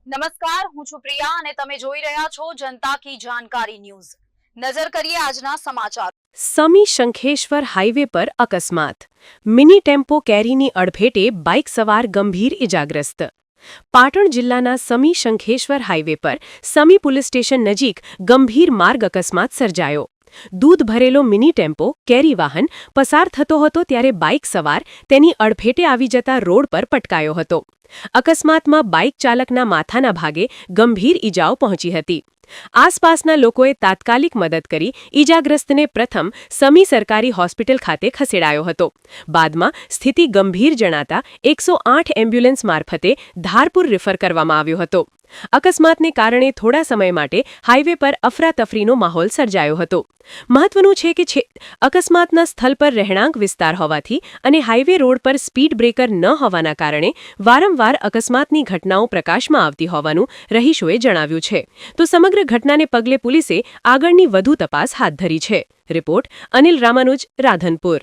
નમસ્કાર, હું છું પ્રિયા અને તમે જોઈ રહ્યા છો જનતા કી જાણકારી ન્યૂઝ। નજર કરીએ આજના સમાચાર। સમી શંખેશ્વર હાઈવે પર અકસ્માત। મિની ટેમ્પો કેરીની અડફેટે બાઇક સવાર ગંભીર ઇજાગ્રસ્ત। પાટણ જિલ્લાના સમી શંખેશ્વર હાઈવે પર સમી પોલીસ સ્ટેશન નજીક ગંભીર માર્ગ અકસ્માત સર્જાયો। દૂધ ભરેલો મિની ટેમ્પો કેરી વાહન પસાર થતો હતો ત્યારે બાઇક સવાર તેની અડફેટે આવી જતા રોડ પર પટકાયો હતો। અકસ્માતમાં બાઇક ચાલકના માથાના ભાગે ગંભીર ઈજાઓ પહોંચી હતી। આસપાસના લોકોએ તાત્કાલિક મદદ કરી ઈજાગ્રસ્તને પ્રથમ સમી સરકારી હોસ્પિટલ ખાતે ખસેડાયો હતો। બાદમાં સ્થિતિ ગંભીર જણાતા 108 એમ્બ્યુલન્સ મારફતે ધારપુર રિફર કરવામાં આવ્યો હતો। અકસ્માતને કારણે થોડા સમય માટે હાઈવે પર અફરાતફરીનો માહોલ સર્જાયો હતો। મહત્વનું છે કે અકસ્માતના સ્થળ પર રહેણાંક વિસ્તાર હોવાથી અને હાઈવે રોડ પર સ્પીડ બ્રેકર ન હોવાના કારણે વારંવાર અકસ્માતની ઘટનાઓ પ્રકાશમાં આવતી હોવાનું રહીશોએ જણાવ્યું છે। તો સમગ્ર ઘટનાને પગલે પોલીસે આગળની વધુ તપાસ હાથ ધરી છે। રિપોર્ટ અનિલ રામાનુજ, રાધનપુર।